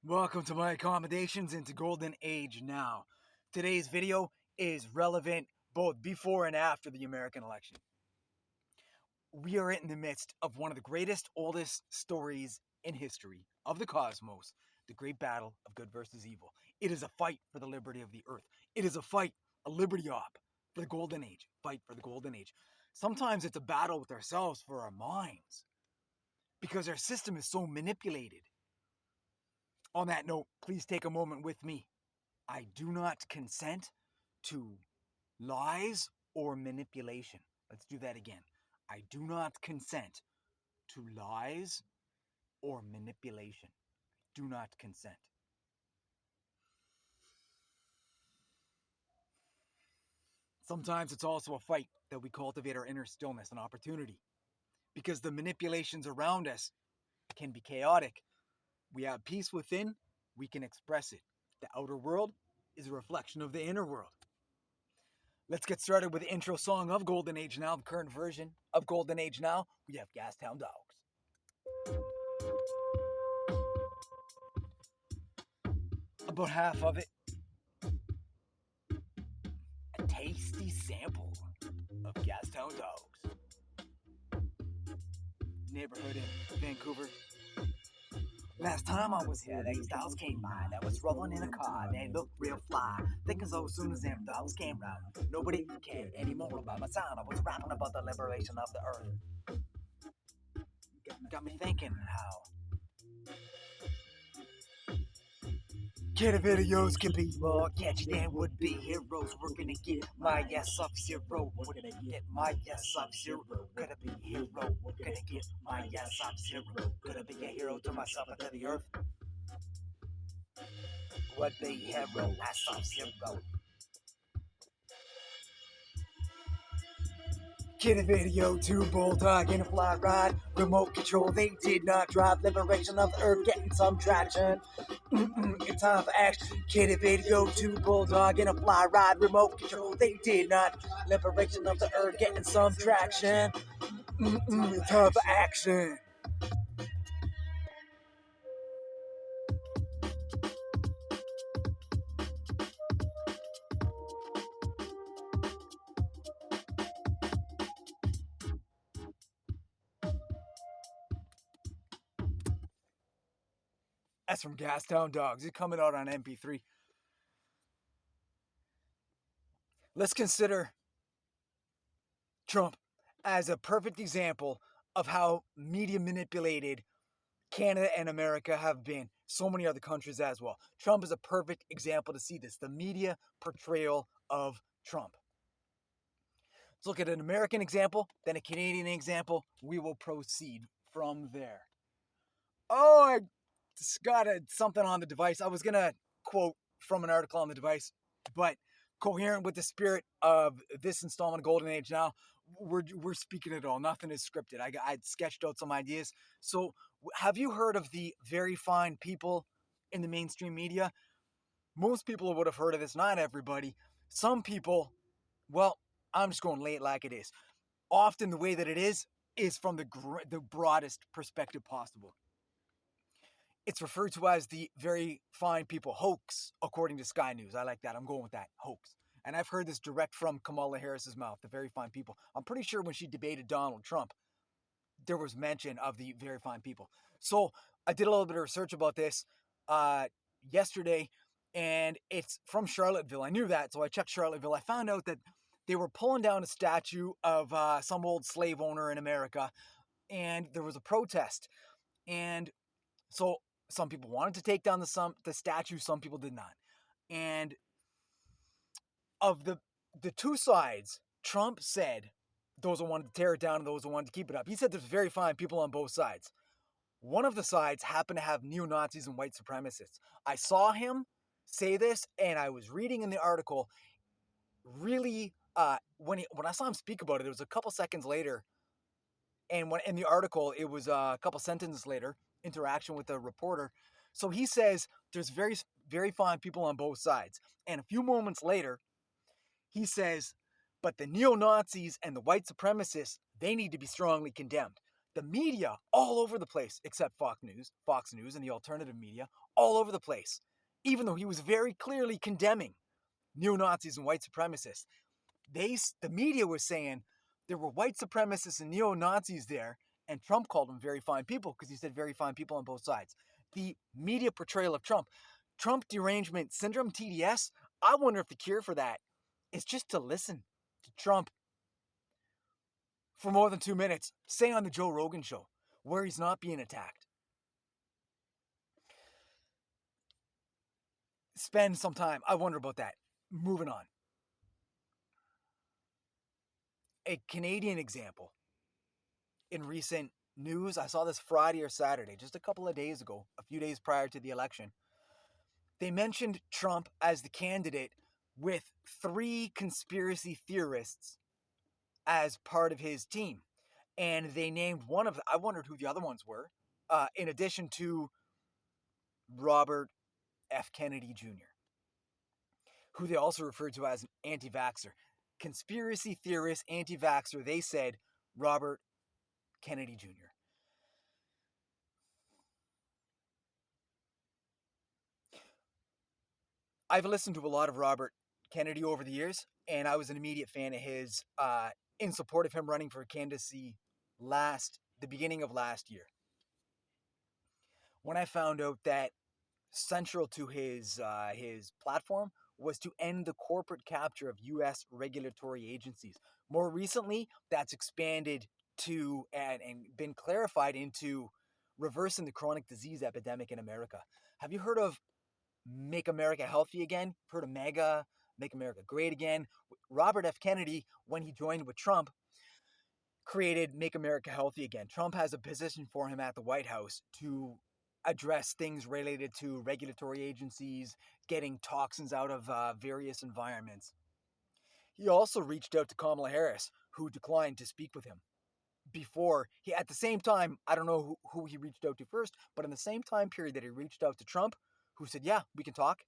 Welcome to my accommodations into Golden Age now. Today's video is relevant both before and after the American election. We are in the midst of one of the greatest, oldest stories in history of the cosmos, the great battle of good versus evil. It is a fight for the liberty of the earth. It is a fight, a liberty op for the Golden Age. Fight for the Golden Age. Sometimes it's a battle with ourselves for our minds because our system is so manipulated. On that note, please take a moment with me. I do not consent to lies or manipulation. Let's do that again. I do not consent to lies or manipulation. I do not consent. Sometimes it's also a fight that we cultivate our inner stillness and opportunity, because the manipulations around us can be chaotic. We have peace within, we can express it. The outer world is a reflection of the inner world. Let's get started with the intro song of Golden Age Now, the current version of Golden Age Now. We have Gastown Dogs. About half of it. A tasty sample of Gastown Dogs. Neighborhood in Vancouver. Last time I was here, these dogs came by. They was rolling in a car, they looked real fly. Thinking so soon as them dogs came round, nobody cared anymore about my sound. I was rapping about the liberation of the earth. Got me thinking how kid videos can be more catchy than would-be heroes. We're gonna get my yes up zero. We're gonna get my yes up zero. Gonna be a hero. We're gonna get my yes up zero. Gonna be a hero to myself and to the earth. What be hero? That's up zero. Kid video, two bulldog in a fly ride, remote control, they did not drive. Liberation of the earth, getting some traction. It's time for action. Kid video, two bulldog in a fly ride, remote control, they did not. Liberation of the earth, getting some traction. It's time for action. That's from Gastown Dogs. It's coming out on MP3. Let's consider Trump as a perfect example of how media manipulated Canada and America have been. So many other countries as well. Trump is a perfect example to see this. The media portrayal of Trump. Let's look at an American example, then a Canadian example. We will proceed from there. Oh, I just got something on the device. I was going to quote from an article on the device, but coherent with the spirit of this installment of Golden Age Now, we're speaking it all. Nothing is scripted. I sketched out some ideas. So have you heard of the very fine people in the mainstream media? Most people would have heard of this, not everybody. Some people, well, I'm just going to lay it like it is. Often the way that it is from the broadest perspective possible. It's referred to as the very fine people hoax, according to Sky News. I like that. I'm going with that, hoax. And I've heard this direct from Kamala Harris's mouth, the very fine people. I'm pretty sure when she debated Donald Trump, there was mention of the very fine people. So I did a little bit of research about this yesterday, and it's from Charlottesville. I knew that, so I checked Charlottesville. I found out that they were pulling down a statue of some old slave owner in America, and there was a protest. And so some people wanted to take down the statue, some people did not. And of the two sides, Trump said those who wanted to tear it down and those who wanted to keep it up. He said there's very fine people on both sides. One of the sides happened to have neo-Nazis and white supremacists. I saw him say this, and I was reading in the article, really, when I saw him speak about it was a couple seconds later, and when in the article, it was a couple sentences later, interaction with the reporter. So he says there's very, very fine people on both sides. And a few moments later, he says, but the neo-Nazis and the white supremacists, they need to be strongly condemned. The media all over the place, except Fox News and the alternative media, all over the place, even though he was very clearly condemning neo-Nazis and white supremacists. The media was saying there were white supremacists and neo-Nazis there, and Trump called them very fine people because he said very fine people on both sides. The media portrayal of Trump derangement syndrome, TDS, I wonder if the cure for that is just to listen to Trump for more than 2 minutes, say on the Joe Rogan show, where he's not being attacked. Spend some time. I wonder about that. Moving on. A Canadian example. In recent news, I saw this Friday or Saturday, just a couple of days ago, a few days prior to the election. They mentioned Trump as the candidate with 3 conspiracy theorists as part of his team. And they named one of them. I wondered who the other ones were, in addition to Robert F. Kennedy Jr., who they also referred to as an anti-vaxxer. Conspiracy theorist, anti-vaxxer, they said Robert Kennedy Jr. I've listened to a lot of Robert Kennedy over the years, and I was an immediate fan of his in support of him running for candidacy the beginning of last year. When I found out that central to his platform was to end the corporate capture of U.S. regulatory agencies. More recently, that's expanded to and been clarified into reversing the chronic disease epidemic in America. Have you heard of Make America Healthy Again? Heard of MAGA, Make America Great Again? Robert F. Kennedy, when he joined with Trump, created Make America Healthy Again. Trump has a position for him at the White House to address things related to regulatory agencies, getting toxins out of various environments. He also reached out to Kamala Harris, who declined to speak with him. At the same time, I don't know who he reached out to first, but in the same time period that he reached out to Trump, who said, yeah, we can talk,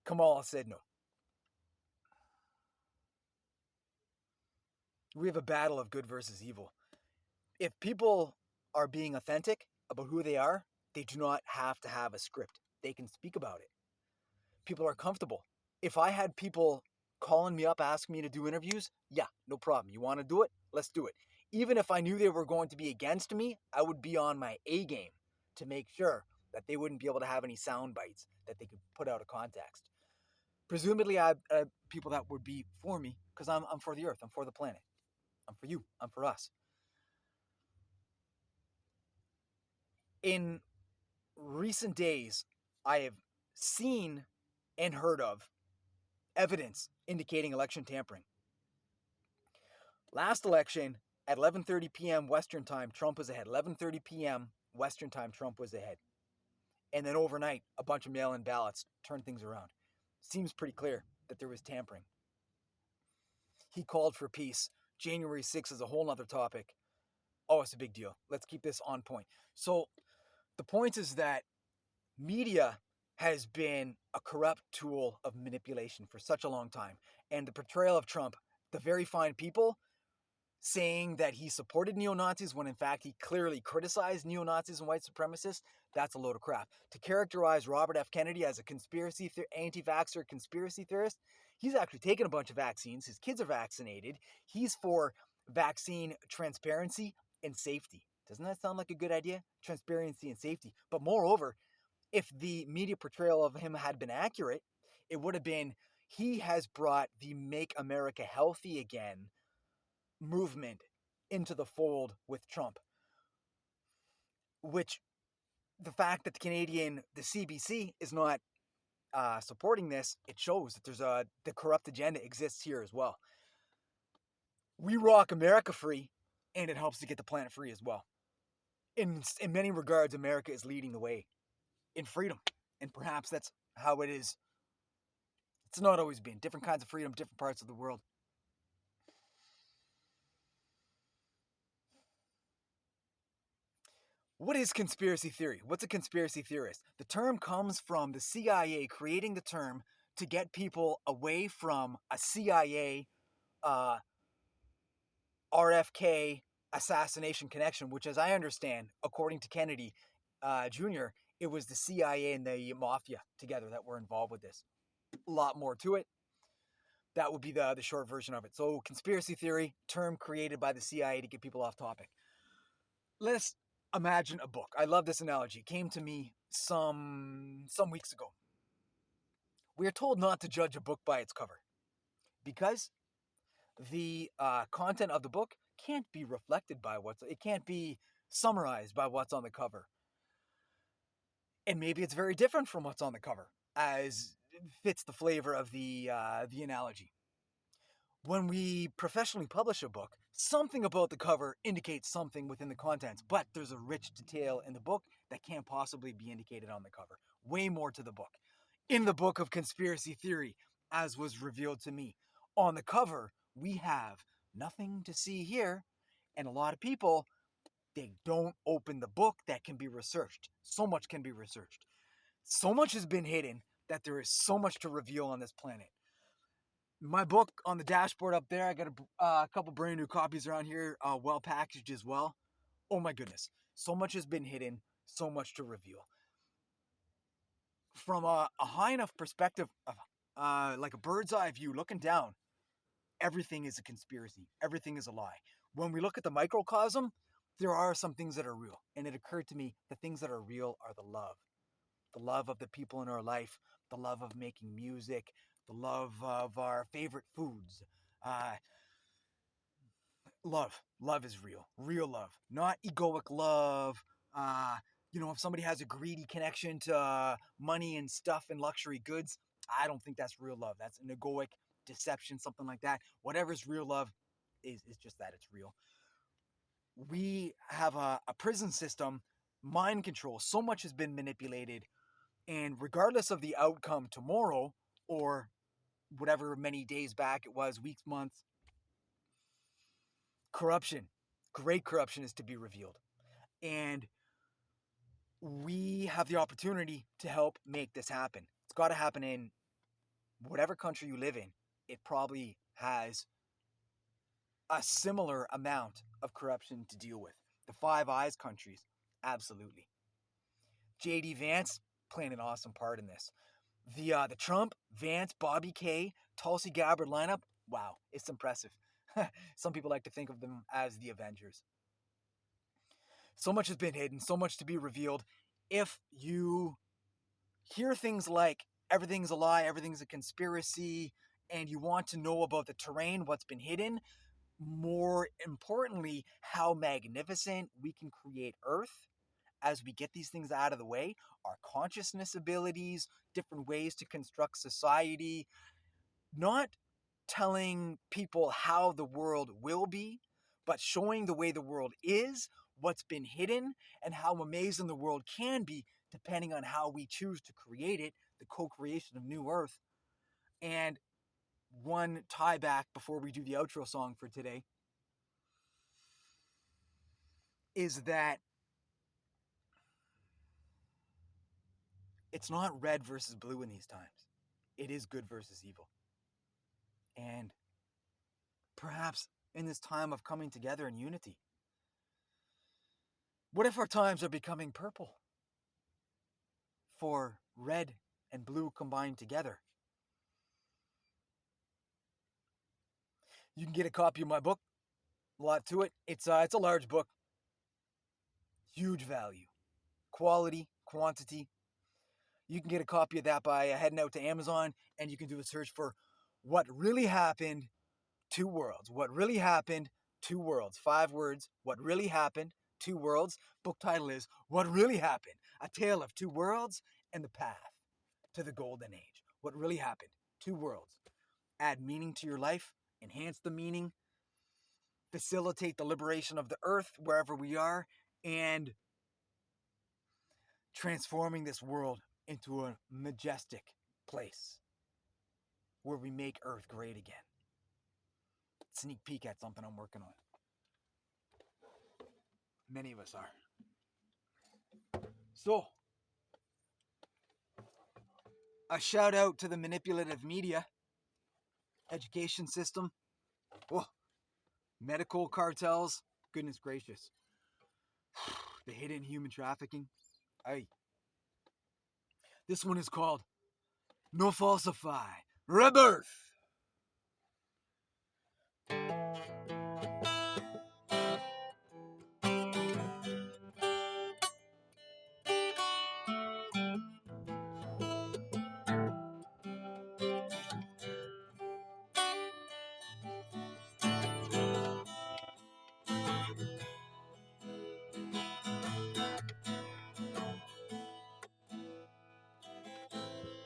Kamala said no. We have a battle of good versus evil. If people are being authentic about who they are, they do not have to have a script. They can speak about it. People are comfortable. If I had people calling me up, asking me to do interviews, yeah, no problem. You want to do it? Let's do it. Even if I knew they were going to be against me, I would be on my A game to make sure that they wouldn't be able to have any sound bites that they could put out of context. Presumably, I have people that would be for me because I'm for the earth. I'm for the planet. I'm for you. I'm for us. In recent days, I have seen and heard of evidence indicating election tampering. Last election, at 11:30 p.m. Western Time, Trump was ahead. 11:30 p.m. Western Time, Trump was ahead. And then overnight, a bunch of mail-in ballots turned things around. Seems pretty clear that there was tampering. He called for peace. January 6th is a whole other topic. Oh, it's a big deal. Let's keep this on point. So the point is that media has been a corrupt tool of manipulation for such a long time. And the portrayal of Trump, the very fine people, saying that he supported neo-Nazis when in fact he clearly criticized neo-Nazis and white supremacists, that's a load of crap. To characterize Robert F. Kennedy as a anti-vaxxer conspiracy theorist, he's actually taken a bunch of vaccines. His kids are vaccinated. He's for vaccine transparency and safety. Doesn't that sound like a good idea? Transparency and safety. But moreover, if the media portrayal of him had been accurate, it would have been he has brought the Make America Healthy Again movement into the fold with Trump. Which the fact that the CBC is not supporting this, it shows that the corrupt agenda exists here as well. We rock America free, and it helps to get the planet free as well. In many regards, America is leading the way in freedom, and perhaps that's how it is. It's not always been. Different kinds of freedom, different parts of the world. What is conspiracy theory? What's a conspiracy theorist? The term comes from the CIA creating the term to get people away from a CIA, RFK assassination connection, which, as I understand, according to Kennedy Jr., it was the CIA and the mafia together that were involved with this. A lot more to it. That would be the short version of it. So, conspiracy theory, term created by the CIA to get people off topic. Let's imagine a book. I love this analogy. It came to me some weeks ago. We are told not to judge a book by its cover because the content of the book can't be reflected by it can't be summarized by what's on the cover. And maybe it's very different from what's on the cover, as fits the flavor of the analogy. When we professionally publish a book, something about the cover indicates something within the contents, but there's a rich detail in the book that can't possibly be indicated on the cover. Way more to the book. In the book of conspiracy theory, as was revealed to me, on the cover, we have nothing to see here, and a lot of people, they don't open the book that can be researched. So much can be researched. So much has been hidden that there is so much to reveal on this planet. My book on the dashboard up there, I got a couple brand new copies around here, well packaged as well. Oh my goodness. So much has been hidden, so much to reveal. From a high enough perspective, like a bird's eye view, looking down, everything is a conspiracy. Everything is a lie. When we look at the microcosm, there are some things that are real. And it occurred to me, the things that are real are the love of the people in our life, the love of making music, the love of our favorite foods. Love is real love, not egoic love. If somebody has a greedy connection to money and stuff and luxury goods, I don't think that's real love. That's an egoic deception, something like that. Whatever's real love is just that, it's real. We have a prison system, mind control. So much has been manipulated, and regardless of the outcome tomorrow or whatever many days back it was, weeks, months, great corruption is to be revealed. And we have the opportunity to help make this happen. It's got to happen in whatever country you live in. It probably has a similar amount of corruption to deal with. The Five Eyes countries, absolutely. J.D. Vance playing an awesome part in this. The Trump, Vance, Bobby K, Tulsi Gabbard lineup, wow, it's impressive. Some people like to think of them as the Avengers. So much has been hidden, so much to be revealed. If you hear things like everything's a lie, everything's a conspiracy, and you want to know about the terrain, what's been hidden, more importantly, how magnificent we can create Earth as we get these things out of the way, our consciousness abilities, different ways to construct society, not telling people how the world will be, but showing the way the world is, what's been hidden, and how amazing the world can be depending on how we choose to create it, the co-creation of New Earth. And one tie back before we do the outro song for today is that it's not red versus blue in these times. It is good versus evil. And perhaps in this time of coming together in unity, what if our times are becoming purple? For red and blue combined together. You can get a copy of my book. A lot to it. It's a large book. Huge value. Quality, quantity. You can get a copy of that by heading out to Amazon, and you can do a search for What Really Happened, Two Worlds. What Really Happened, Two Worlds. 5 words. What Really Happened, Two Worlds. Book title is What Really Happened, A Tale of Two Worlds and the Path to the Golden Age. What Really Happened, Two Worlds. Add meaning to your life, enhance the meaning, facilitate the liberation of the earth wherever we are, and transforming this world into a majestic place where we make Earth great again. Sneak peek at something I'm working on. Many of us are. So, a shout out to the manipulative media, education system, medical cartels, goodness gracious. The hidden human trafficking. Hey. This one is called No Falsify Rebirth.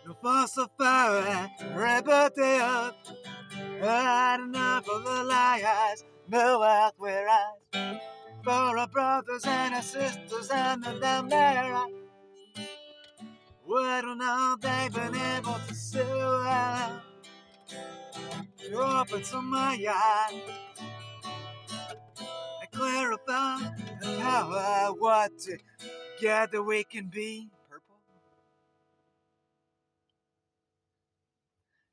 No falsify rebirth. Had enough of the lies, no out where eyes. For our brothers and our sisters and the damn their eyes. We don't know they've been able to sue. You open some my eyes. I clarify the power what together we can be. Purple.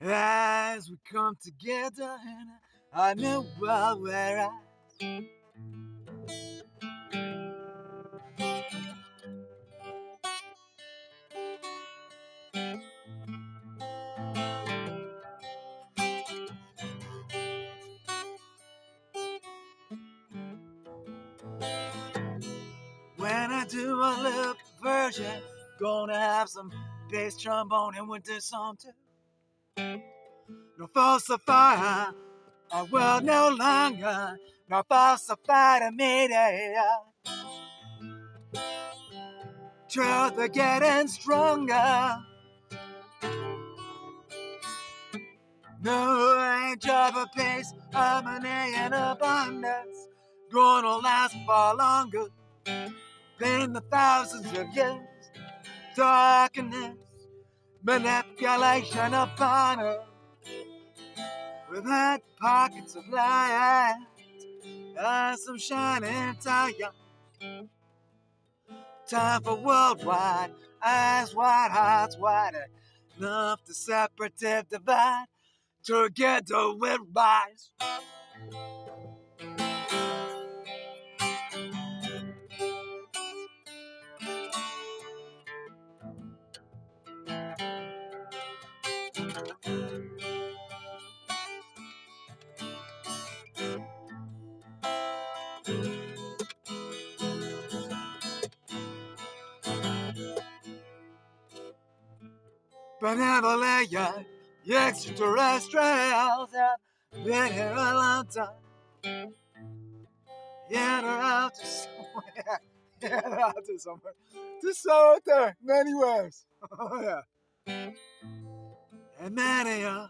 As we come together and I know where I. When I do a little version, gonna have some bass trombone and winter song too. No falsifier, I will no longer, no falsify the media. Truth are getting stronger. No age of a pace, harmony and abundance, gonna last far longer than the thousands of years. Darkness, manipulation upon us. We've had pockets of light and some shining tire. Time for worldwide, eyes wide, hearts wide enough to separative divide. Together we'll rise. Benevolent, the extraterrestrials have been here a long time. Yeah, they're out to somewhere. Yeah, they're out to somewhere. Just so out there, many ways. Oh, yeah. And many are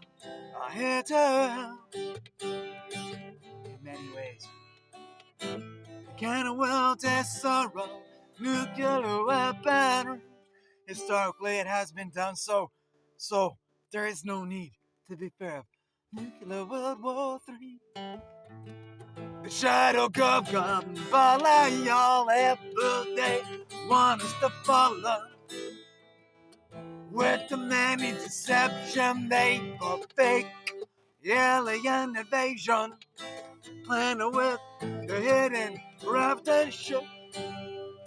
here to help in many ways. Can a world test sorrow, nuclear weaponry? Historically, it has been done so there is no need to be fair of nuclear World War III. The shadow government follow y'all every day, want us to follow. With the many deception they for fake alien invasion, planning with the hidden craft and shit.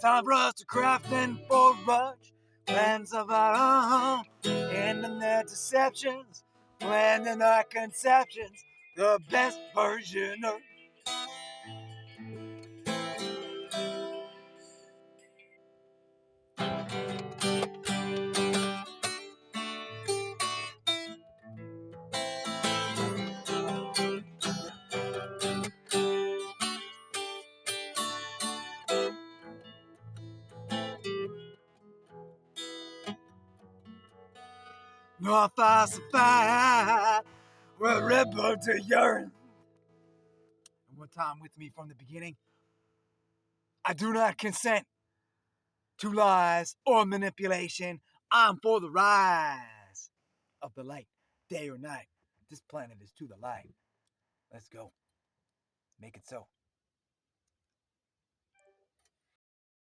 Time for us to craft and forge plans of our own, ending their deceptions, planning our conceptions, the best version of. No falsify, we're rebel to yearn. And one time with me from the beginning, I do not consent to lies or manipulation. I'm for the rise of the light, day or night. This planet is to the light. Let's go. Make it so.